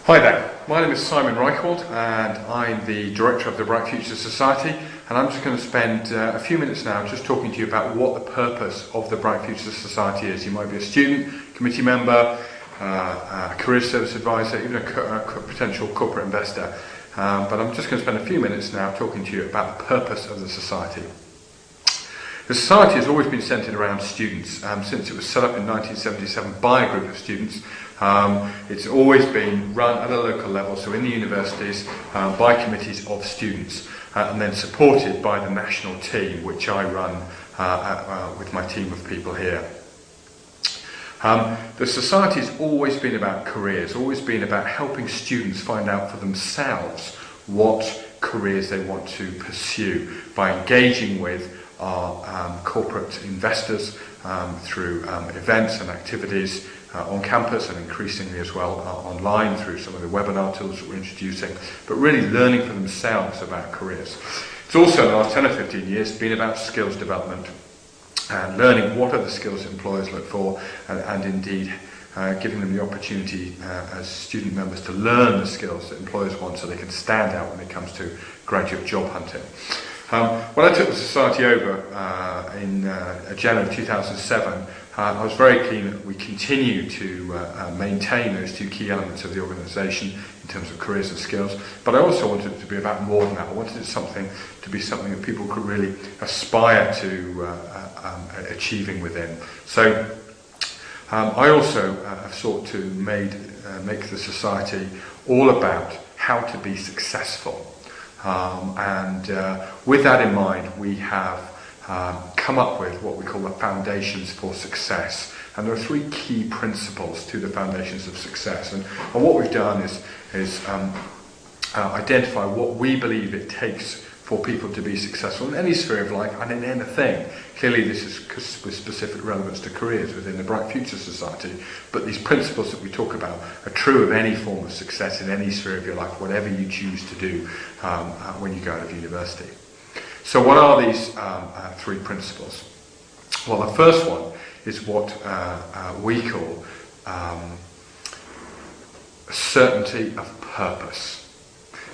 Hi there, my name is Simon Reichwald and I'm the Director of the Bright Future Society, and I'm just going to spend a few minutes now just talking to you about what the purpose of the Bright Future Society is. You might be a student, committee member, a career service advisor, even a potential corporate investor, but I'm just going to spend a few minutes now talking to you about the purpose of the Society. The Society has always been centred around students. Since it was set up in 1977 by a group of students, it's always been run at a local level, so in the universities, by committees of students, and then supported by the national team, which I run with my team of people here. The Society has always been about careers, always been about helping students find out for themselves what careers they want to pursue by engaging with our corporate investors through events and activities on campus, and increasingly as well online through some of the webinar tools that we're introducing, but really learning for themselves about careers. It's also, in the last 10 or 15 years, been about skills development and learning what are the skills employers look for, and indeed giving them the opportunity as student members to learn the skills that employers want so they can stand out when it comes to graduate job hunting. When I took the Society over in January 2007, I was very keen that we continue to maintain those two key elements of the organisation in terms of careers and skills, but I also wanted it to be about more than that. I wanted it to be something that people could really aspire to achieving within. So I also have sought to make the Society all about how to be successful. With that in mind, we have come up with what we call the Foundations for Success. And there are three key principles to the Foundations of Success. And what we've done is identify what we believe it takes for people to be successful in any sphere of life and in anything. Clearly this is with specific relevance to careers within the Bright Future Society, but these principles that we talk about are true of any form of success in any sphere of your life, whatever you choose to do when you go out of university. So what are these three principles? Well, the first one is what we call certainty of purpose.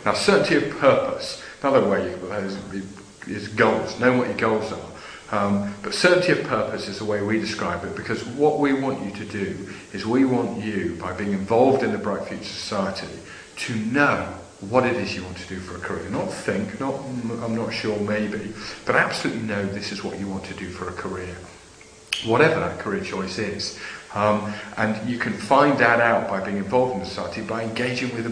Now, certainty of purpose, another way you can put that is goals, knowing what your goals are. But certainty of purpose is the way we describe it, because what we want you to do is we want you, by being involved in the Bright Future Society, to know what it is you want to do for a career. Not think, not I'm not sure, maybe, but absolutely know this is what you want to do for a career, whatever that career choice is. And you can find that out by being involved in the Society, by engaging with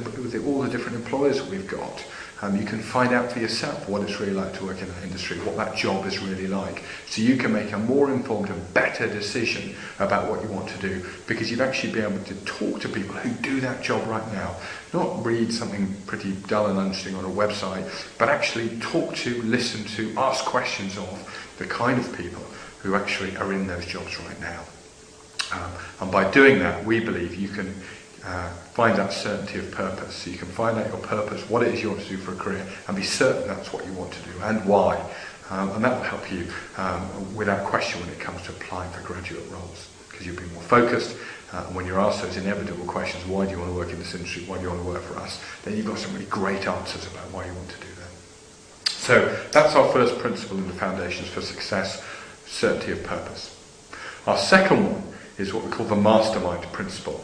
all the different employers that we've got. You can find out for yourself what it's really like to work in that industry, what that job is really like, so you can make a more informed and better decision about what you want to do, because you've actually been able to talk to people who do that job right now. Not read something pretty dull and uninteresting on a website, but actually talk to, listen to, ask questions of the kind of people who actually are in those jobs right now. And by doing that, we believe you can find that certainty of purpose. So you can find out your purpose, what it is you want to do for a career, and be certain that's what you want to do and why. And that will help you without question when it comes to applying for graduate roles, because you'll be more focused. And when you're asked those inevitable questions, why do you want to work in this industry, why do you want to work for us, then you've got some really great answers about why you want to do that. So that's our first principle in the Foundations for Success, certainty of purpose. Our second one is what we call the mastermind principle.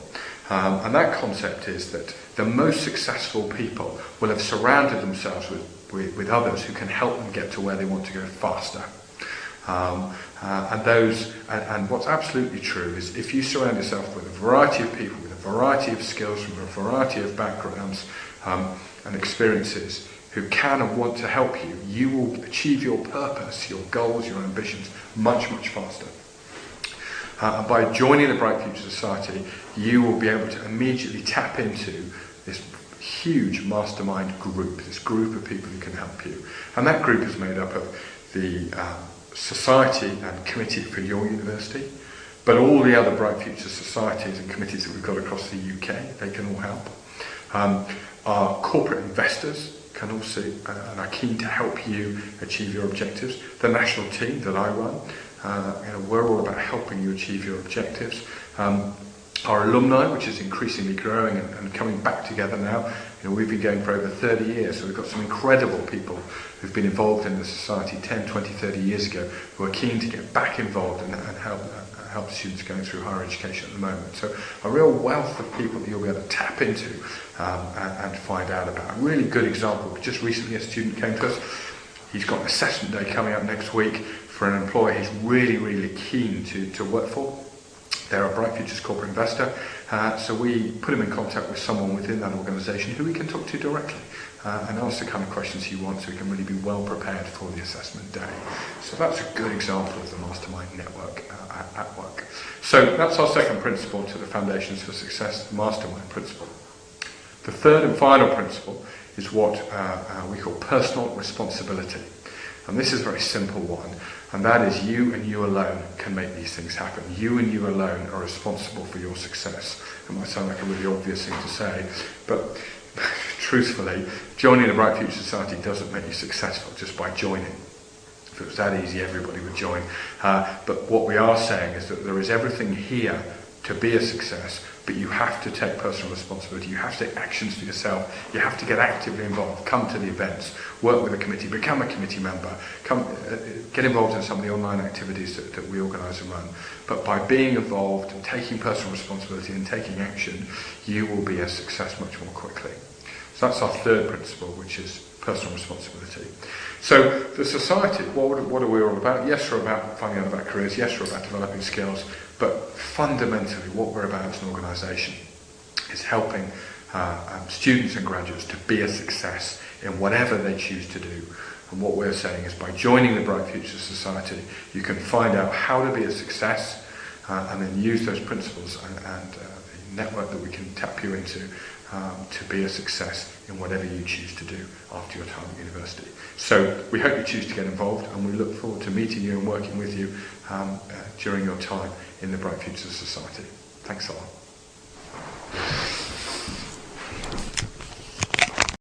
And that concept is that the most successful people will have surrounded themselves with others who can help them get to where they want to go faster. And what's absolutely true is if you surround yourself with a variety of people, with a variety of skills from a variety of backgrounds and experiences who can and want to help you, you will achieve your purpose, your goals, your ambitions much, much faster. And by joining the Bright Future Society, you will be able to immediately tap into this huge mastermind group, this group of people who can help you. And that group is made up of the Society and Committee for your university, but all the other Bright Future Societies and committees that we've got across the UK, they can all help. Our corporate investors can also and are keen to help you achieve your objectives. The national team that I run, we're all about helping you achieve your objectives. Our alumni, which is increasingly growing and coming back together now. We've been going for over 30 years, so we've got some incredible people who've been involved in the society 10, 20, 30 years ago, who are keen to get back involved and help students going through higher education at the moment. So a real wealth of people that you'll be able to tap into and find out about. A really good example, just recently a student came to us. He's got an assessment day coming up next week for an employer he's really, really keen to work for. They're a Bright Futures corporate investor, so we put him in contact with someone within that organisation who he can talk to directly and ask the kind of questions he wants, so he can really be well prepared for the assessment day. So that's a good example of the Mastermind Network at work. So that's our second principle to the Foundations for Success, the Mastermind principle. The third and final principle is what we call personal responsibility. And this is a very simple one, and that is you and you alone can make these things happen. You and you alone are responsible for your success. It might sound like a really obvious thing to say, but truthfully, joining the Bright Future Society doesn't make you successful just by joining. If it was that easy, everybody would join. But what we are saying is that there is everything here to be a success, but you have to take personal responsibility. You have to take actions for yourself. You have to get actively involved. Come to the events, work with a committee, become a committee member, get involved in some of the online activities that we organise and run. But by being involved and taking personal responsibility and taking action, you will be a success much more quickly. So that's our third principle, which is personal responsibility. So the society, what are we all about? Yes, we're about finding out about careers. Yes, we're about developing skills. But fundamentally, what we're about as an organisation is helping students and graduates to be a success in whatever they choose to do. And what we're saying is by joining the Bright Future Society, you can find out how to be a success and then use those principles and the network that we can tap you into to be a success in whatever you choose to do after your time at university. So we hope you choose to get involved, and we look forward to meeting you and working with you during your time in the Bright Future Society. Thanks a lot.